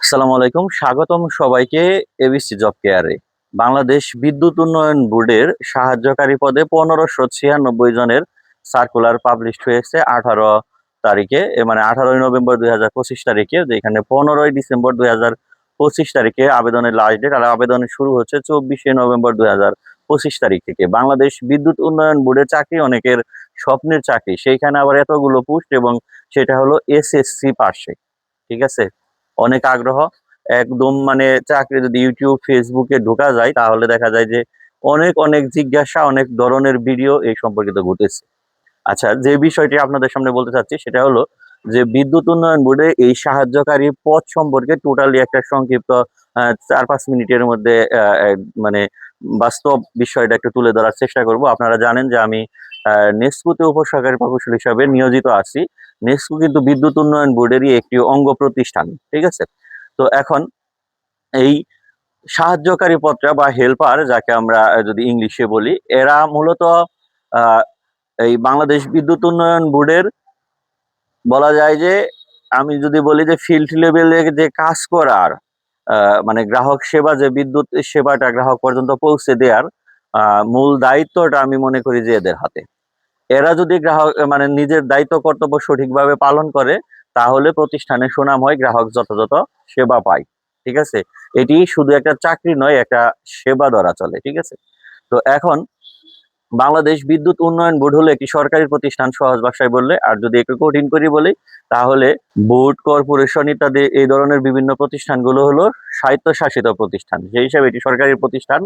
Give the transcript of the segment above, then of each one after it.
আসসালামু আলাইকুম, স্বাগতম সবাইকে এবিসি জব কেয়ারে। বাংলাদেশ বিদ্যুৎ উন্নয়ন বোর্ডের সাহায্যকারী পদে 1596 জনের সার্কুলার পাবলিশ হয়েছে 18 তারিখে, মানে 18 নভেম্বর 2025 তারিখে, যেখানে 15 ডিসেম্বর 2025 তারিখে আবেদনের লাস্ট ডেট। আর আবেদন শুরু হচ্ছে 24 নভেম্বর 2025 তারিখ থেকে। বাংলাদেশ বিদ্যুৎ উন্নয়ন বোর্ডের চাকরি অনেকের স্বপ্নের চাকরি, সেইখানে আবার এতগুলো পোস্ট, এবং সেটা হলো এসএসসি পাশে। ঠিক আছে, অনেক আগ্রহ একদম, মানে চাকরি যদি ইউটিউব ফেসবুকে ঢোকা যায় তাহলে দেখা যায় যে অনেক অনেক জিজ্ঞাসা, অনেক ধরনের ভিডিও এই সম্পর্কিত ঘটেছে। আচ্ছা, যে বিষয়টি আপনাদের সামনে বলতে চাচ্ছি সেটা হলো যে বিদ্যুৎ উন্নয়ন বোর্ডে এই সাহায্যকারী পদ সম্পর্কে টোটালি একটা সংক্ষিপ্ত 4-5 মিনিটের মধ্যে মানে বাস্তব বিষয়টা একটু তুলে ধরার চেষ্টা করব। আপনারা জানেন যে আমি নেস্কুতে উপসহকারী প্রকৌশল হিসাবে নিয়োজিত আছি। নেস্কু কিন্তু বিদ্যুৎ উন্নয়ন বোর্ডেরই একটি অঙ্গ প্রতিষ্ঠান। ঠিক আছে, তো এখন এই সাহায্যকারী পদটা বা হেল্পার, যাকে আমরা যদি ইংলিশে বলি, এরা মূলত আহ, এই বাংলাদেশ বিদ্যুৎ উন্নয়ন বোর্ডের বলা যায় যে, আমি যদি বলি যে ফিল্ড লেভেলে যে কাজ করার, মানে গ্রাহক সেবা, যে বিদ্যুৎ সেবাটা গ্রাহক পর্যন্ত পৌঁছে দেওয়ার মূল দায়িত্বটা আমি মনে করি যে এদের হাতে। এরা যদি গ্রাহক মানে নিজের দায়িত্ব কর্তব্য সঠিকভাবে পালন করে তাহলে প্রতিষ্ঠানের সুনাম হয়, গ্রাহক যথাযথ সেবা পায়। ঠিক আছে, এটি শুধু একটা চাকরি নয়, একটা সেবা ধরা চলে। ঠিক আছে, তো এখন বাংলাদেশ বিদ্যুৎ উন্নয়ন বোর্ড হলো একটি সরকারি প্রতিষ্ঠান, সহজ ভাষায় বললে। আর যদি একটু কঠিন করে বলি তাহলে বোর্ড, কর্পোরেশন ইত্যাদি এই ধরনের বিভিন্ন প্রতিষ্ঠানগুলো হলো স্বায়ত্তশাসিত প্রতিষ্ঠান, সেই হিসাবে এটি সরকারি প্রতিষ্ঠান।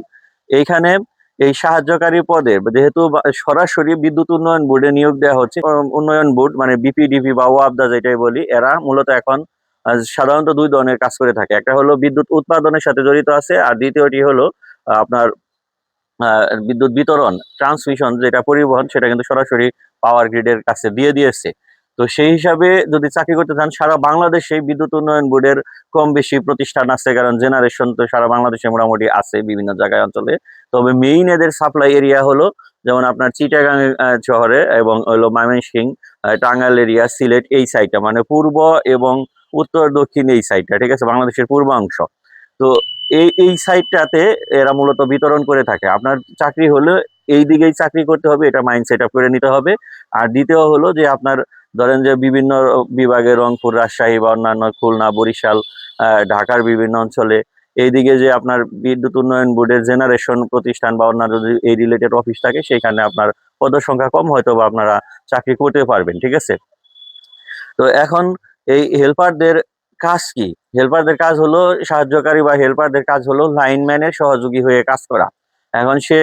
এইখানে এই সাহায্যকারী পদে যেহেতু সরাসরি বিদ্যুৎ উন্নয়ন বোর্ডে নিয়োগ দেওয়া হচ্ছে, উন্নয়ন বোর্ড মানে বিপিডিপি বা ওয়াবদা যেটাই বলি, এরা মূলত এখন সাধারণত দুই ধরনের কাজ করে থাকে। একটা হলো বিদ্যুৎ উৎপাদনের সাথে জড়িত আছে, আর দ্বিতীয়টি হলো আপনার বিদ্যুৎ বিতরণ, ট্রান্সমিশন, যেটা পরিবহন, সেটা কিন্তু সরাসরি পাওয়ার গ্রিডের কাছে দিয়ে দিয়েছে। তো সেই হিসাবে যদি চাকরি করতে চান, সারা বাংলাদেশে বিদ্যুৎ উন্নয়ন বোর্ডের কম বেশি প্রতিষ্ঠান আছে, কারণ জেনারেশন তো সারা বাংলাদেশে মোটামুটি আছে বিভিন্ন জায়গায়, অঞ্চলে। তবে মেইন এদের সাপ্লাই এরিয়া হলো যেমন আপনার চিটাগাং শহরে, এবং হলো ময়মনসিংহ, টাঙ্গাইল এরিয়া, সিলেট, এই সাইডটা, মানে পূর্ব এবং উত্তর দক্ষিণ এই সাইডটা। ঠিক আছে, বাংলাদেশের পূর্বাংশ। তো এই সাইডটাতে এরা মূলত বিতরণ করে থাকে। আপনার চাকরি হলে এই দিকেই চাকরি করতে হবে, এটা মাইন্ড সেট আপ করে নিতে হবে। আর দ্বিতীয় হলো যে আপনার ধরেন যে বিভিন্ন বিভাগে, রংপুর, রাজশাহী বা অন্যান্য খুলনা, বরিশাল, ঢাকার বিভিন্ন অঞ্চলে এইদিকে যে আপনার বিদ্যুৎ উন্নয়ন বোর্ডের জেনারেশন প্রতিষ্ঠান বা অন্যান্য যদি এই রিলেটেড অফিস থাকে, সেখানে আপনার পদসংখ্যা কম, হয়তো বা আপনারা চাকরি করতে পারবেন। ঠিক আছে, তো এখন এই হেল্পারদের কাজ কি? হেল্পারদের কাজ হলো, সাহায্যকারী বা হেল্পারদের কাজ হলো লাইনম্যানের সহযোগী হয়ে কাজ করা। এখন সে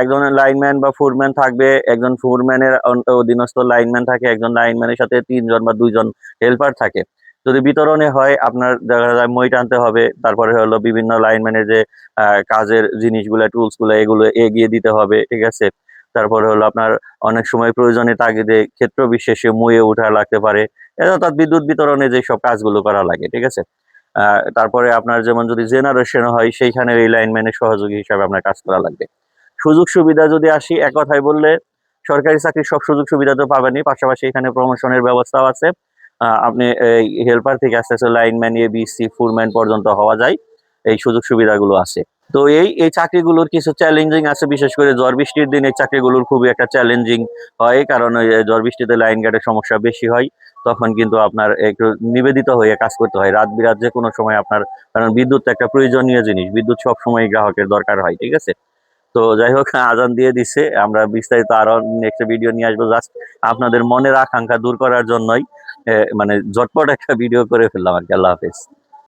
একজন লাইনম্যান বা ফোরম্যান থাকবে, একজন ফোরম্যানের অধীনস্থ লাইনম্যান থাকে, একজন লাইনম্যানের সাথে 3 জন বা 2 জন হেল্পার থাকে। যদি বিতরণে হয়, আপনার দেখা যায় মই টানতে হবে, তারপরে হলো বিভিন্ন লাইনম্যানের যে কাজের জিনিসগুলো, টুলস গুলো, এগুলো এগিয়ে দিতে হবে। ঠিক আছে, তারপরে হলো আপনার অনেক সময় প্রয়োজনে তাগিদে ক্ষেত্র বিশেষে মুয়ে উঠা লাগতে পারে, অর্থাৎ বিদ্যুৎ বিতরণে যেসব কাজগুলো করা লাগে। ঠিক আছে, তারপরে আপনার যেমন যদি জেনারেশন হয়, সেইখানে এই লাইনম্যানের সহযোগী হিসাবে আপনার কাজ করা লাগবে। সুযোগ সুবিধা যদি আসি, এক কথায় বললে সরকারি চাকরির সব সুযোগ সুবিধা তো পাবেনই, পাশাপাশি এখানে প্রমোশনের ব্যবস্থাও আছে। আপনি এই হেল্পার থেকে আস্তে আস্তে লাইনম্যান, এবিসি, ফুলম্যান পর্যন্ত হওয়া যায়, এই সুযোগ সুবিধাগুলো আছে। তো এই চাকরিগুলোর কিছু চ্যালেঞ্জিং আছে, বিশেষ করে ঝড় বৃষ্টির দিনে চাকরিগুলোর খুবই একটা চ্যালেঞ্জিং হয়, কারণ ওই ঝড় বৃষ্টিতে লাইন গার্ডের সমস্যা বেশি হয়। তখন কিন্তু আপনার একটু নিবেদিত হয়ে কাজ করতে হয়, রাত বিরাত যে কোনো সময় আপনার, কারণ বিদ্যুৎ একটা প্রয়োজনীয় জিনিস, বিদ্যুৎ সব সময় গ্রাহকের দরকার হয়। ঠিক আছে, তো যাই হোক, আজান দিয়ে দিচ্ছে, আমরা বিস্তারিত আরো নেক্সট ভিডিও নিয়ে আসবো। জাস্ট আপনাদের মনের আকাঙ্ক্ষা দূর করার জন্যই মানে ঝটপট একটা ভিডিও করে ফেললাম আর কি। আল্লাহ হাফেজ।